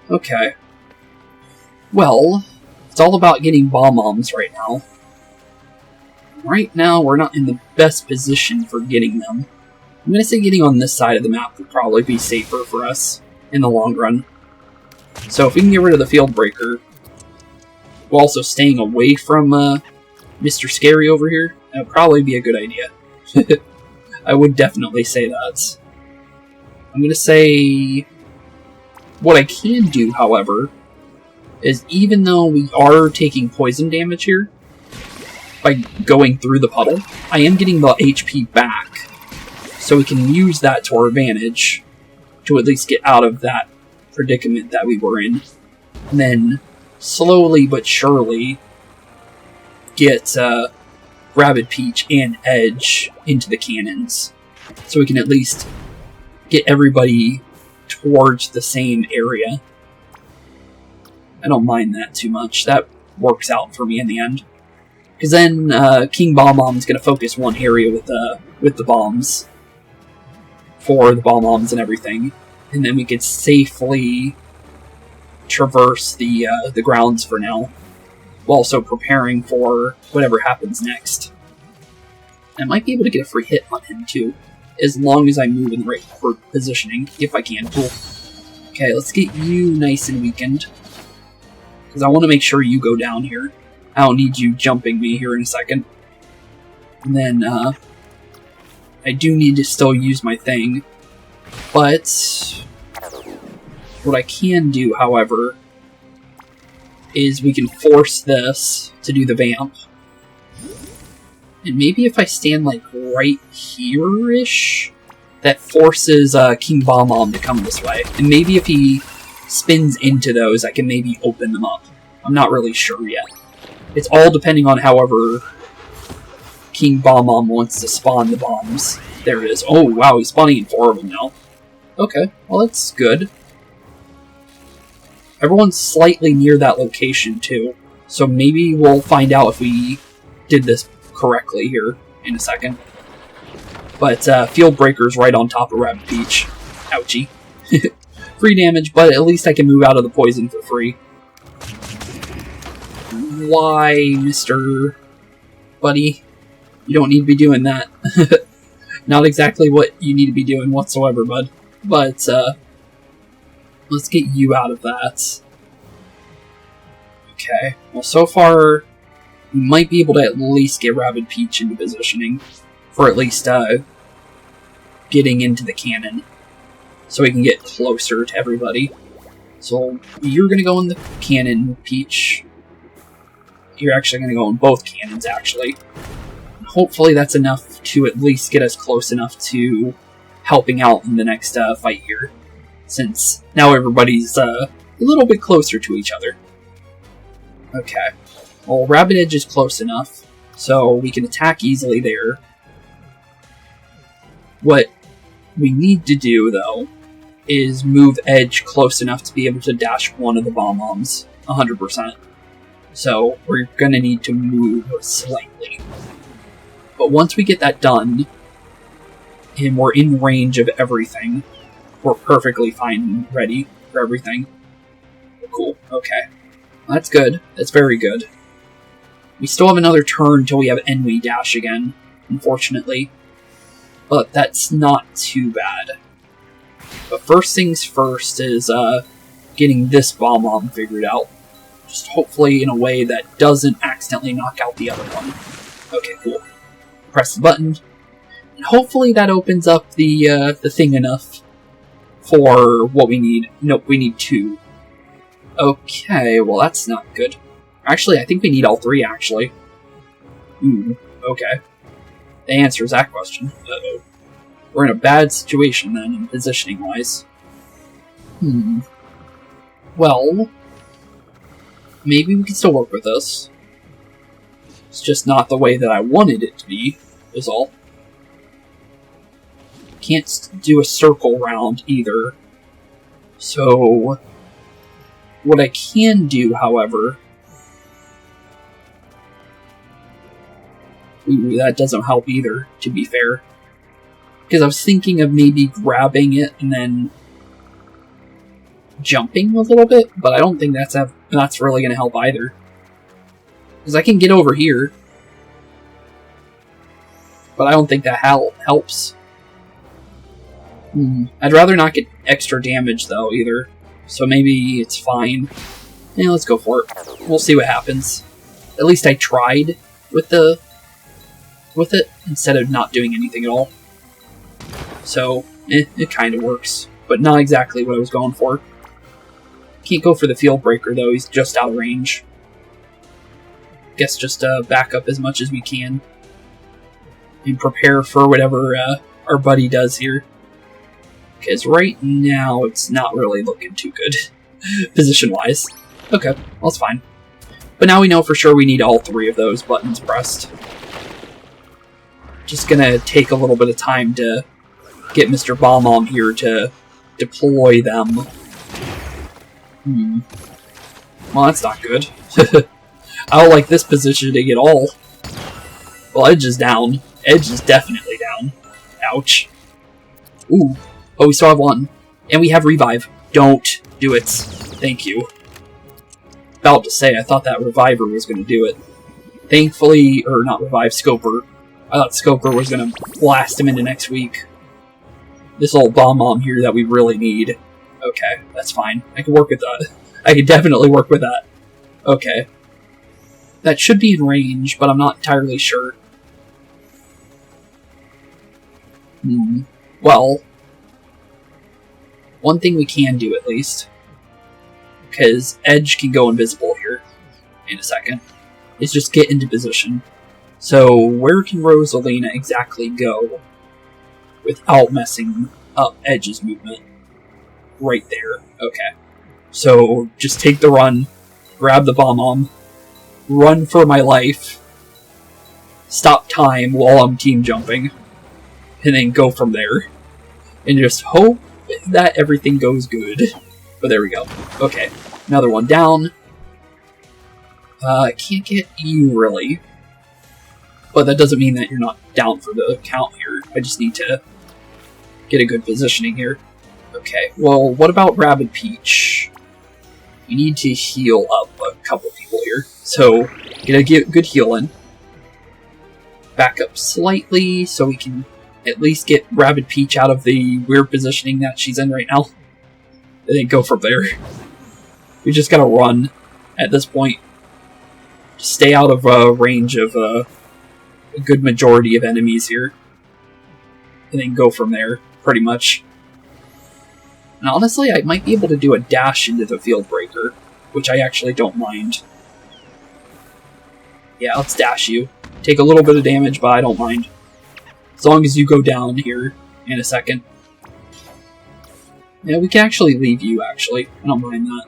Okay. Well, it's all about getting bomb-oms right now. Right now, we're not in the best position for getting them. I'm going to say getting on this side of the map would probably be safer for us in the long run. So if we can get rid of the field breaker, while also staying away from Mr. Scary over here, that would probably be a good idea. I would definitely say that. I'm going to say... What I can do, however, is even though we are taking poison damage here, by going through the puddle, I am getting the HP back. So we can use that to our advantage to at least get out of that predicament that we were in. And then, slowly but surely, get Rabbid Peach and Edge into the cannons. So we can at least get everybody towards the same area. I don't mind that too much. That works out for me in the end. Because then King Bomb-Om's going to focus one area with the bombs. For the Bomb-Oms and everything. And then we could safely traverse the grounds for now. While also preparing for whatever happens next. I might be able to get a free hit on him too. As long as I move in the right positioning. If I can. Cool. Okay, let's get you nice and weakened. Because I want to make sure you go down here. I don't need you jumping me here in a second. And then, I do need to still use my thing. But, what I can do, however, is we can force this to do the vamp. And maybe if I stand, like, right here-ish, that forces King Bomb-Om to come this way. And maybe if he spins into those, I can maybe open them up. I'm not really sure yet. It's all depending on however King Bomb-Om wants to spawn the bombs. There it is. Oh, wow, he's spawning in 4 of them now. Okay, well, that's good. Everyone's slightly near that location, too. So maybe we'll find out if we did this correctly here in a second. But Field Breaker's right on top of Rabbid Peach. Ouchie. Free damage, but at least I can move out of the poison for free. Why, Mr. Buddy? You don't need to be doing that. Not exactly what you need to be doing whatsoever, bud. But, let's get you out of that. Okay, well so far, we might be able to at least get Rabbid Peach into positioning, for at least getting into the cannon, so we can get closer to everybody. So you're going to go in the cannon, Peach. You're actually going to go in both cannons, actually. Hopefully that's enough to at least get us close enough to helping out in the next fight here, since now everybody's a little bit closer to each other. Okay, well, Rabbid Edge is close enough, so we can attack easily there. What we need to do, though, is move Edge close enough to be able to dash one of the Bomb-Bombs 100%. So we're going to need to move slightly. But once we get that done, and we're in range of everything, we're perfectly fine and ready for everything. Cool, okay. That's good. That's very good. We still have another turn until we have Enwy dash again, unfortunately. But that's not too bad. But first things first is getting this Bomb-Bomb figured out. Just hopefully in a way that doesn't accidentally knock out the other one. Okay, cool. Press the button. And hopefully that opens up the thing enough for what we need. Nope, we need 2. Okay, well that's not good. Actually, I think we need all 3, actually. Okay. The answer is that question. Uh-oh. We're in a bad situation then, positioning-wise. Well, maybe we can still work with this. It's just not the way that I wanted it to be, is all. Can't do a circle round either. So, what I can do, however... Ooh, that doesn't help either, to be fair. Because I was thinking of maybe grabbing it and then jumping a little bit, but I don't think that's really going to help either. Because I can get over here, but I don't think that helps. I'd rather not get extra damage, though, either. So maybe it's fine. Yeah, let's go for it. We'll see what happens. At least I tried with it, instead of not doing anything at all. So, it kind of works. But not exactly what I was going for. Can't go for the Field Breaker, though. He's just out of range. Guess just back up as much as we can. And prepare for whatever our buddy does here. Because right now, it's not really looking too good. Position-wise. Okay, well, that's fine. But now we know for sure we need all 3 of those buttons pressed. Just gonna take a little bit of time to get Mr. Bomb-Bomb here to deploy them. Well, that's not good. I don't like this positioning at all. Well, Edge is down. Edge is definitely down. Ouch. Ooh. Oh, we still have 1. And we have Revive. Don't do it. Thank you. About to say, I thought that Reviver was going to do it. Thankfully, or not Revive, Scoper. I thought Scoper was going to blast him into next week. This old Bomb-Bomb here that we really need. Okay, that's fine. I can work with that. I can definitely work with that. Okay. That should be in range, but I'm not entirely sure. Well, one thing we can do at least, because Edge can go invisible here in a second, is just get into position. So where can Rosalina exactly go without messing up Edge's movement? Right there. Okay. So just take the run, grab the Bomb-Bomb, run for my life, stop time while I'm team jumping, and then go from there. And just hope that everything goes good. But there we go. Okay. Another one down. I can't get you, really. But that doesn't mean that you're not down for the count here. I just need to get a good positioning here. Okay, well, what about Rabbid Peach? We need to heal up a couple people here. So, get a good heal in. Back up slightly so we can at least get Rabbid Peach out of the weird positioning that she's in right now. And then go from there. We just gotta run at this point. Just stay out of range of a good majority of enemies here. And then go from there, pretty much. And honestly, I might be able to do a dash into the field breaker, which I actually don't mind. Yeah, let's dash you. Take a little bit of damage, but I don't mind. As long as you go down here in a second. Yeah, we can actually leave you, actually. I don't mind that.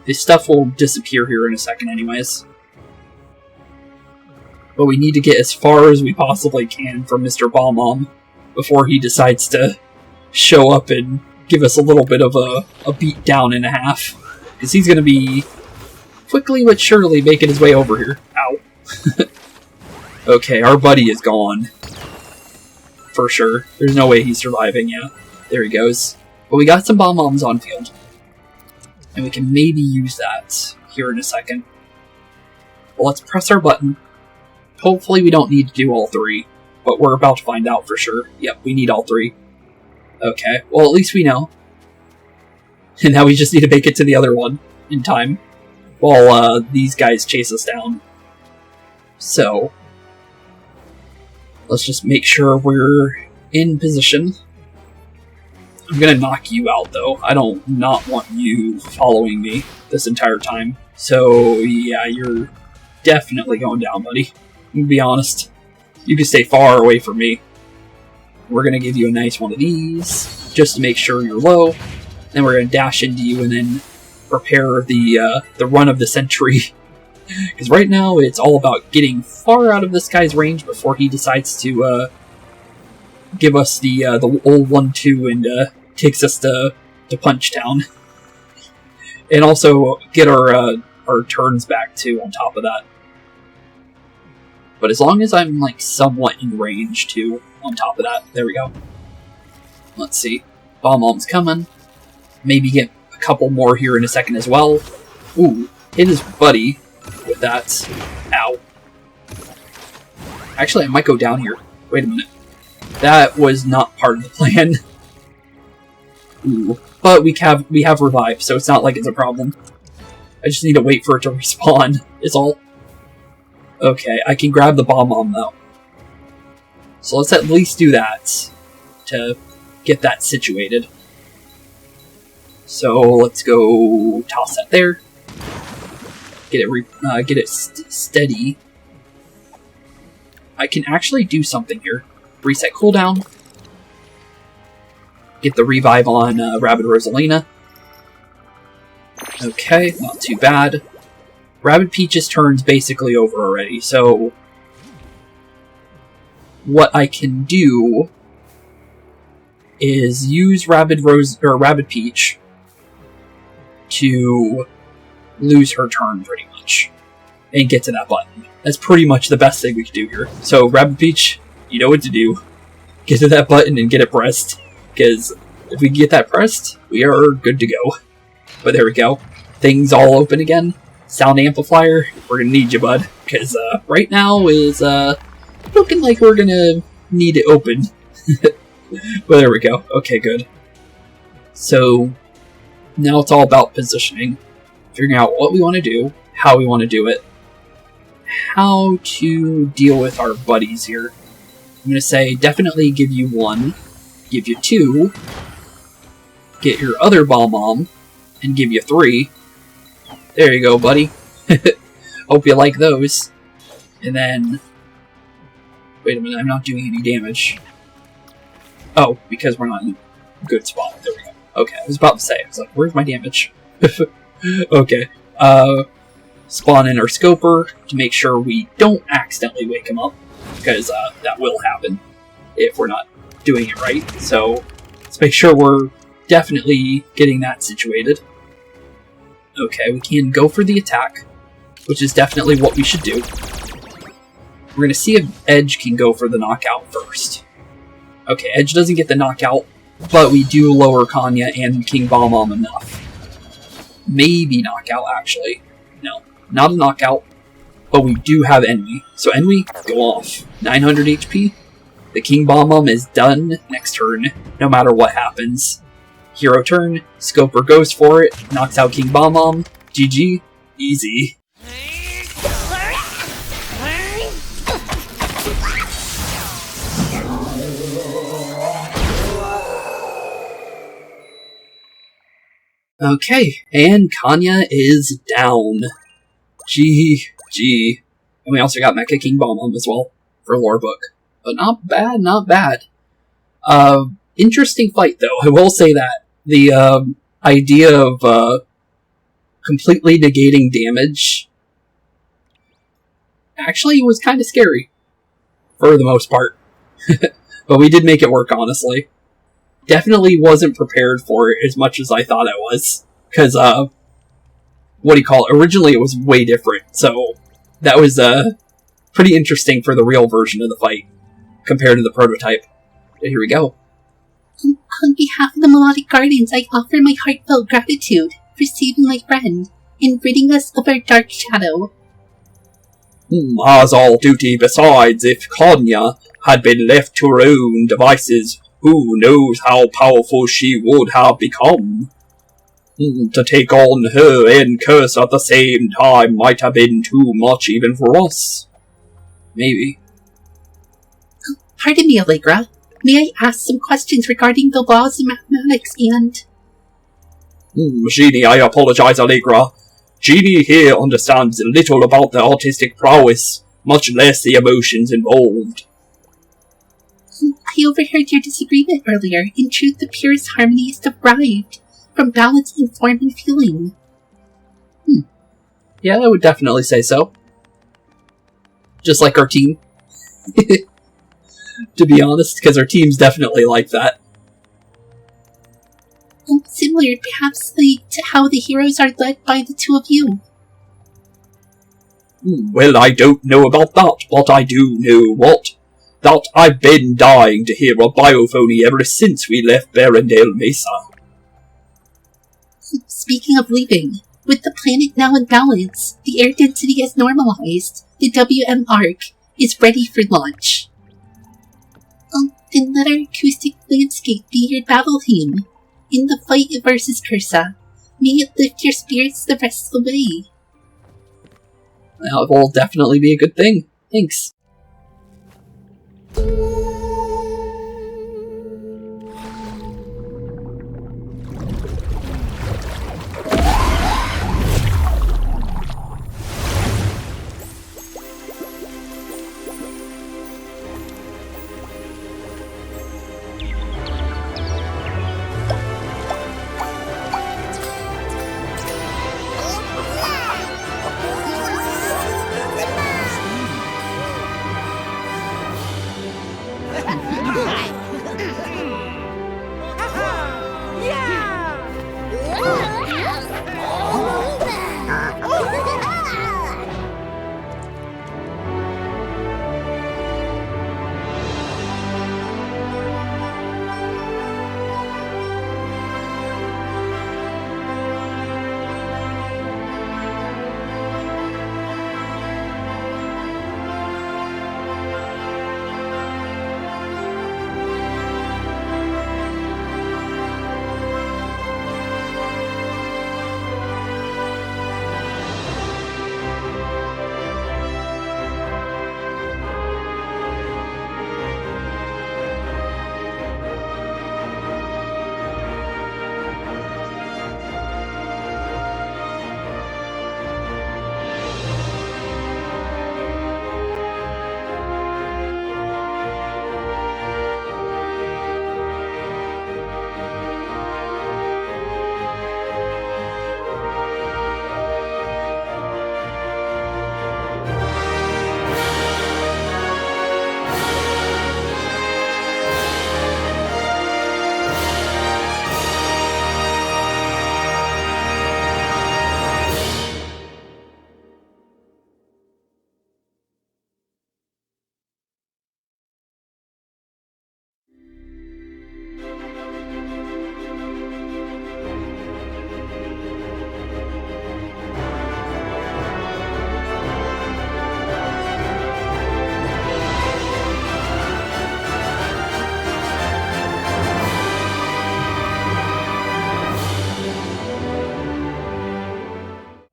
This stuff will disappear here in a second anyways. But we need to get as far as we possibly can from Mr. Bomb-Omb before he decides to show up and give us a little bit of a beat down and a half. Because he's going to be quickly but surely making his way over here. Ow. Okay, our buddy is gone. For sure. There's no way he's surviving, yeah. There he goes. But we got some Bomb-Ombs on field. And we can maybe use that here in a second. Well, let's press our button. Hopefully we don't need to do all three. But we're about to find out for sure. Yep, we need all three. Okay, well at least we know. And now we just need to make it to the other one in time. While these guys chase us down. So, let's just make sure we're in position. I'm gonna knock you out though. I don't not want you following me this entire time. So yeah, you're definitely going down, buddy. To be honest. You can stay far away from me. We're gonna give you a nice one of these, just to make sure you're low. Then we're gonna dash into you and then prepare the run of the century. Because right now it's all about getting far out of this guy's range before he decides to give us the old 1-2 and takes us to Punch Town. And also get our turns back too on top of that. But as long as I'm like somewhat in range too on top of that, there we go. Let's see. Bomb-Omb's coming. Maybe get a couple more here in a second as well. Ooh, hit his buddy with that. Ow. Actually, I might go down here. Wait a minute. That was not part of the plan. Ooh. But we have revive, so it's not like it's a problem. I just need to wait for it to respawn, is all. Okay, I can grab the Bomb-Omb though. So let's at least do that to get that situated. So let's go toss that there. Get it steady. I can actually do something here. Reset cooldown. Get the revive on Rabbid Rosalina. Okay, not too bad. Rabbid Peach's turn's basically over already, so what I can do is use Rabbid Peach to lose her turn pretty much and get to that button. That's pretty much the best thing we can do here. So Rabbid Peach, you know what to do. Get to that button and get it pressed, because if we get that pressed, we are good to go. But there we go. Things all open again. Sound amplifier, we're gonna need you, bud, because right now is looking like we're gonna need it open. But there we go. Okay, good. So now it's all about positioning, figuring out what we want to do, how we want to do it, how to deal with our buddies here. I'm gonna say definitely give you 1, give you 2, get your other Bomb-Omb, and give you 3. There you go, buddy. Hope you like those. And then... Wait a minute, I'm not doing any damage. Oh, because we're not in a good spot. There we go. Okay, I was about to say, I was like, where's my damage? Okay. Spawn in our Scoper to make sure we don't accidentally wake him up. Because that will happen if we're not doing it right. So, let's make sure we're definitely getting that situated. Okay, we can go for the attack, which is definitely what we should do. We're going to see if Edge can go for the knockout first. Okay, Edge doesn't get the knockout, but we do lower Kanya and King Bomb-Omb enough. Maybe knockout, actually. No, not a knockout, but we do have Envy. So Envy, go off. 900 HP. The King Bomb-Omb is done next turn, no matter what happens. Hero turn, Scoper goes for it, knocks out King Bomb-Omb, GG, easy. Okay, and Kanya is down. GG. And we also got Mecha King Bomb as well for lore book. But not bad, not bad. Interesting fight though, I will say that. The idea of completely negating damage actually was kind of scary. For the most part. But we did make it work, honestly. Definitely wasn't prepared for it as much as I thought I was. Because, originally it was way different. So, that was, pretty interesting for the real version of the fight. Compared to the prototype. But here we go. On behalf of the Melodic Gardens, I offer my heartfelt gratitude for saving my friend and ridding us of our dark shadow. As all duty besides, if Kanya had been left to her own devices, who knows how powerful she would have become? To take on her and Cursa at the same time might have been too much even for us. Maybe. Pardon me, Allegra. May I ask some questions regarding the laws of mathematics and... Genie, I apologize, Allegra. Genie here understands little about the artistic prowess, much less the emotions involved. I overheard your disagreement earlier. In truth, the purest harmony is derived from balance in form and feeling. Yeah, I would definitely say so. Just like our team. To be honest, because our team's definitely like that. Similar, perhaps, to how the heroes are led by the two of you. Well, I don't know about that, but I do know what. That I've been dying to hear a biophony ever since we left Barrendale Mesa. Speaking of leaving, with the planet now in balance, the air density has normalized, the WM arc is ready for launch. Then let our acoustic landscape be your battle theme. In the fight versus Cursa, may it lift your spirits the rest of the way. That will definitely be a good thing. Thanks.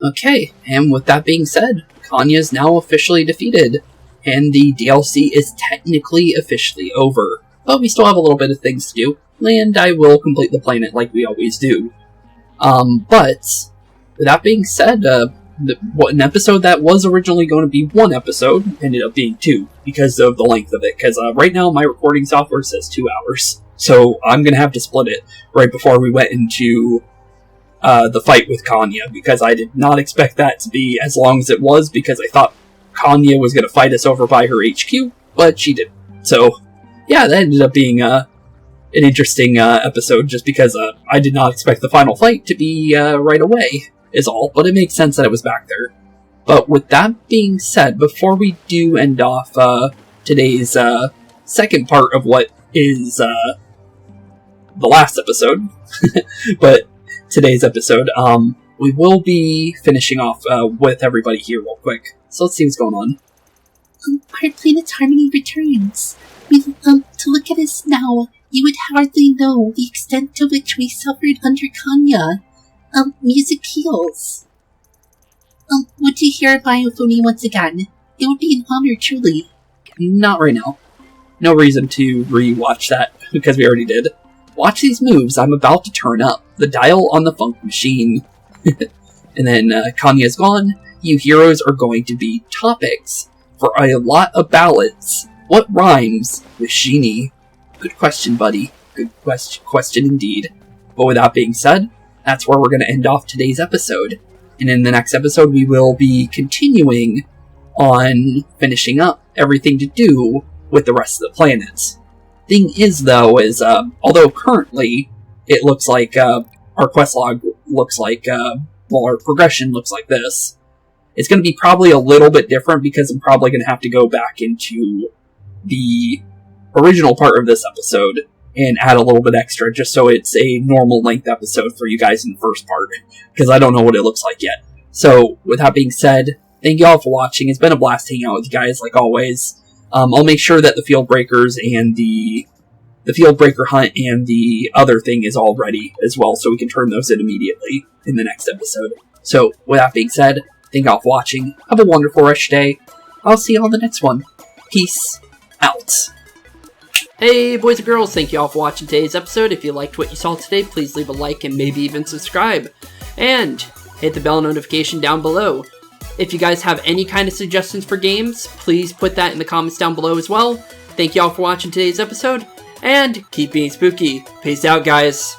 Okay, and with that being said, Kanya is now officially defeated, and the DLC is technically officially over. But we still have a little bit of things to do, and I will complete the planet like we always do. But with that being said, an episode that was originally going to be one episode ended up being two because of the length of it. Because right now my recording software says 2 hours, so I'm gonna have to split it right before we went into the fight with Kanya, because I did not expect that to be as long as it was, because I thought Kanya was gonna fight us over by her HQ, but she didn't. So yeah, that ended up being an interesting episode, just because I did not expect the final fight to be right away, is all, but it makes sense that it was back there. But with that being said, before we do end off today's second part of what is the last episode, but today's episode, we will be finishing off with everybody here real quick. So let's see what's going on. Our planet's harmony returns. To look at us now, you would hardly know the extent to which we suffered under Kanya. Music heals. Would you hear Biophony once again? It would be an honor, truly. Not right now. No reason to re-watch that, because we already did. Watch these moves, I'm about to turn up. The dial on the funk machine. And then Kanya's gone. You heroes are going to be topics for a lot of ballads. What rhymes with Genie? Good question, buddy. Good question indeed. But with that being said, that's where we're going to end off today's episode. And in the next episode, we will be continuing on finishing up everything to do with the rest of the planets. Thing is, though, is although currently it looks like our quest log looks like, our progression looks like this, it's going to be probably a little bit different, because I'm probably going to have to go back into the original part of this episode and add a little bit extra, just so it's a normal length episode for you guys in the first part, because I don't know what it looks like yet. So, with that being said, thank you all for watching. It's been a blast hanging out with you guys, like always. I'll make sure that the field breakers and the field breaker hunt and the other thing is all ready as well, so we can turn those in immediately in the next episode. So, with that being said, thank you all for watching. Have a wonderful rest day. I'll see you on the next one. Peace out. Hey boys and girls, thank you all for watching today's episode. If you liked what you saw today, please leave a like and maybe even subscribe. And hit the bell notification down below. If you guys have any kind of suggestions for games, please put that in the comments down below as well. Thank you all for watching today's episode, and keep being spooky. Peace out, guys.